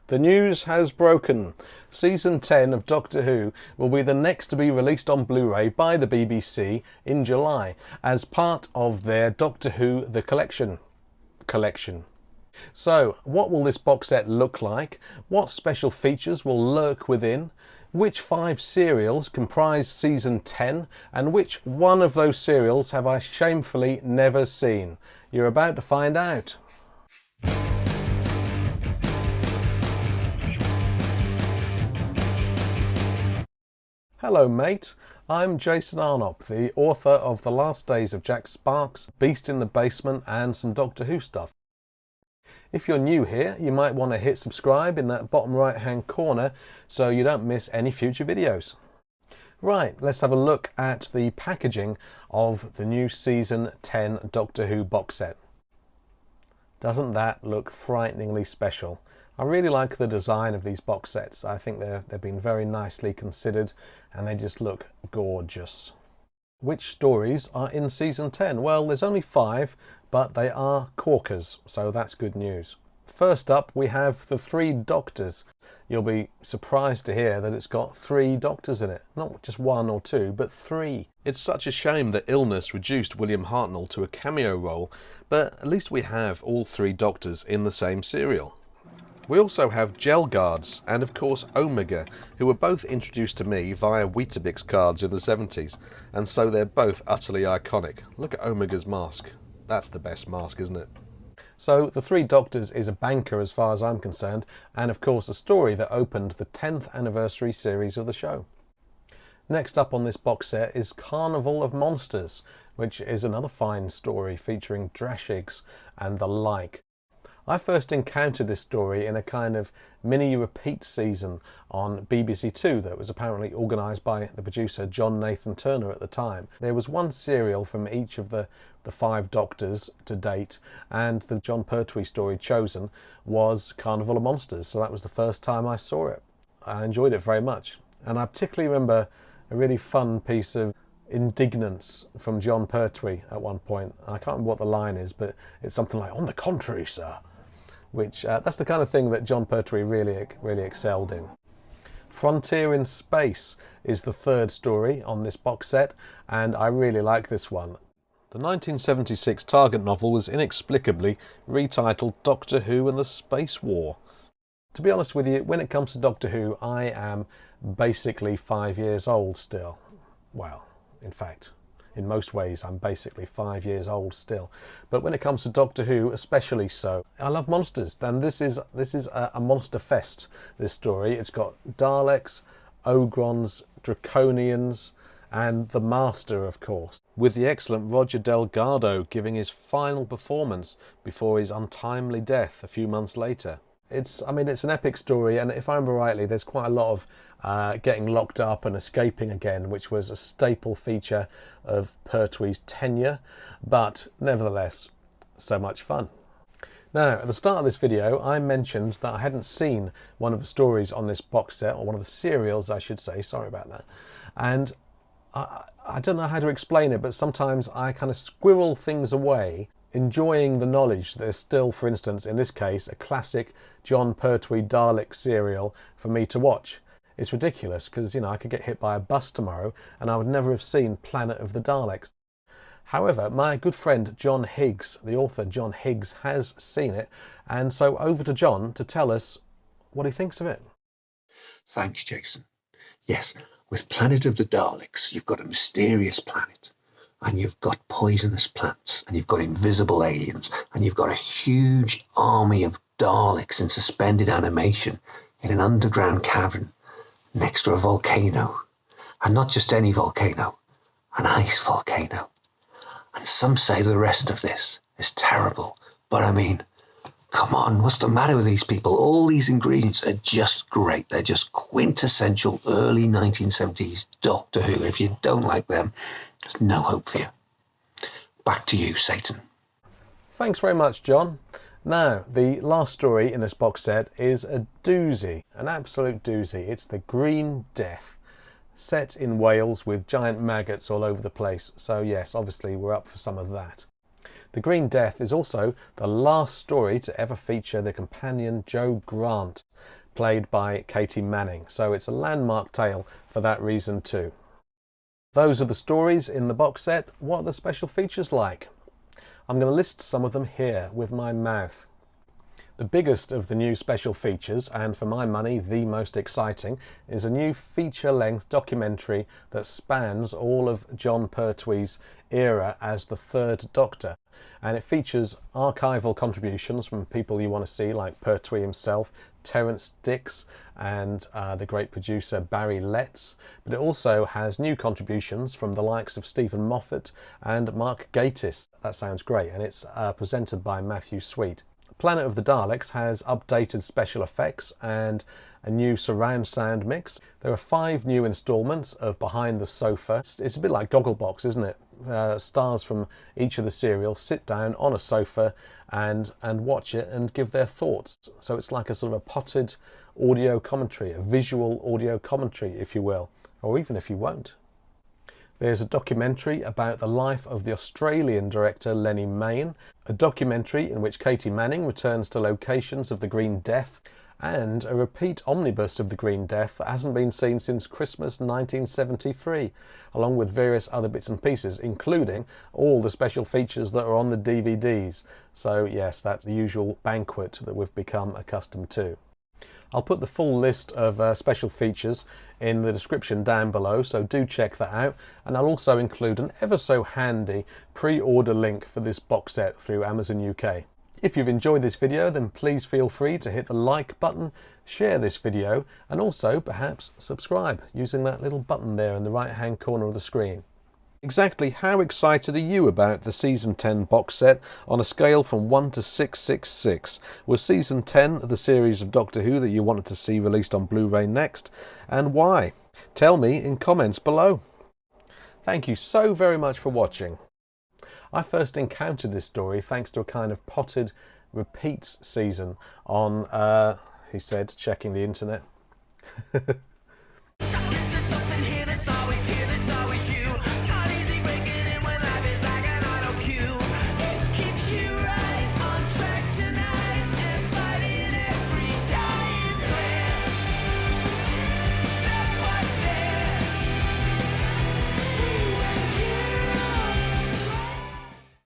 The news has broken. Season 10 of Doctor Who will be the next to be released on Blu-ray by the BBC in July as part of their Doctor Who The Collection. So, what will this box set look like? What special features will lurk within? Which 5 serials comprise Season 10? And which one of those serials have I shamefully never seen? You're about to find out. Hello mate, I'm Jason Arnott, the author of The Last Days of Jack Sparks, Beast in the Basement and some Doctor Who stuff. If you're new here, you might want to hit subscribe in that bottom right hand corner so you don't miss any future videos. Right, let's have a look at the packaging of the new Season 10 Doctor Who box set. Doesn't that look frighteningly special? I really like the design of these box sets. I think they've been very nicely considered and they just look gorgeous. Which stories are in Season 10? Well, there's only 5, but they are corkers, so that's good news. First up, we have the 3 Doctors. You'll be surprised to hear that it's got 3 Doctors in it. Not just 1 or 2, but 3. It's such a shame that illness reduced William Hartnell to a cameo role, but at least we have all 3 Doctors in the same serial. We also have Gel Guards and of course Omega, who were both introduced to me via Weetabix cards in the 70s, and so they're both utterly iconic. Look at Omega's mask. That's the best mask, isn't it? So the 3 Doctors is a banker as far as I'm concerned, and of course a story that opened the 10th anniversary series of the show. Next up on this box set is Carnival of Monsters, which is another fine story featuring Drashigs and the like. I first encountered this story in a kind of mini repeat season on BBC Two that was apparently organised by the producer John Nathan Turner at the time. There was one serial from each of the 5 Doctors to date, and the Jon Pertwee story chosen was Carnival of Monsters, so that was the first time I saw it. I enjoyed it very much, and I particularly remember a really fun piece of indignance from Jon Pertwee at one point. I can't remember what the line is, but it's something like, "On the contrary, sir," which that's the kind of thing that Jon Pertwee really excelled in. Frontier in Space is the 3rd story on this box set, and I really like this one. The 1976 Target novel was inexplicably retitled Doctor Who and the Space War. To be honest with you, when it comes to Doctor Who, I am basically 5 years old still. Well, in fact, in most ways I'm basically 5 years old still, but when it comes to Doctor Who especially so. I love monsters, and this is a monster fest, this story. It's got Daleks, Ogrons, Draconians and the Master, of course, with the excellent Roger Delgado giving his final performance before his untimely death a few months later. It's an epic story, and if I remember rightly, there's quite a lot of getting locked up and escaping again, which was a staple feature of Pertwee's tenure, but nevertheless, so much fun. Now, at the start of this video, I mentioned that I hadn't seen one of the stories on this box set, or one of the serials, I should say, sorry about that, and I don't know how to explain it, but sometimes I kind of squirrel things away, enjoying the knowledge that there's still, for instance, in this case, a classic Jon Pertwee Dalek serial for me to watch. It's ridiculous because, I could get hit by a bus tomorrow and I would never have seen Planet of the Daleks. However, my good friend John Higgs, the author John Higgs, has seen it, and so over to John to tell us what he thinks of it. Thanks, Jason. Yes, with Planet of the Daleks, you've got a mysterious planet, and you've got poisonous plants, and you've got invisible aliens, and you've got a huge army of Daleks in suspended animation in an underground cavern next to a volcano. And not just any volcano, an ice volcano. And some say the rest of this is terrible, but come on, what's the matter with these people? All these ingredients are just great. They're just quintessential early 1970s Doctor Who. If you don't like them, there's no hope for you. Back to you, Satan. Thanks very much, John. Now, the last story in this box set is a doozy, an absolute doozy. It's The Green Death, set in Wales with giant maggots all over the place. So yes, obviously we're up for some of that. The Green Death is also the last story to ever feature the companion Jo Grant. played by Katy Manning, so it's a landmark tale for that reason too. Those are the stories in the box set. What are the special features like? I'm going to list some of them here with my mouth. The biggest of the new special features, and for my money the most exciting, is a new feature-length documentary that spans all of Jon Pertwee's era as the Third Doctor. And it features archival contributions from people you want to see, like Pertwee himself, Terrance Dicks, and the great producer Barry Letts. But it also has new contributions from the likes of Stephen Moffat and Mark Gatiss. That sounds great, and it's presented by Matthew Sweet. Planet of the Daleks has updated special effects and a new surround sound mix. There are 5 new instalments of Behind the Sofa. It's a bit like Gogglebox, isn't it? Stars from each of the serials sit down on a sofa and watch it and give their thoughts. So it's like a sort of a potted audio commentary, a visual audio commentary, if you will, or even if you won't. There's a documentary about the life of the Australian director Lenny Mayne, a documentary in which Katy Manning returns to locations of the Green Death, and a repeat omnibus of the Green Death that hasn't been seen since Christmas 1973, along with various other bits and pieces, including all the special features that are on the DVDs. So yes, that's the usual banquet that we've become accustomed to. I'll put the full list of special features in the description down below, so do check that out. And I'll also include an ever so handy pre-order link for this box set through Amazon UK. If you've enjoyed this video, then please feel free to hit the like button, share this video, and also perhaps subscribe using that little button there in the right hand corner of the screen. Exactly how excited are you about the Season 10 box set on a scale from 1 to 666? Was Season 10 the series of Doctor Who that you wanted to see released on Blu-ray next? And why? Tell me in comments below. Thank you so very much for watching. I first encountered this story thanks to a kind of potted repeats season on, he said, checking the internet.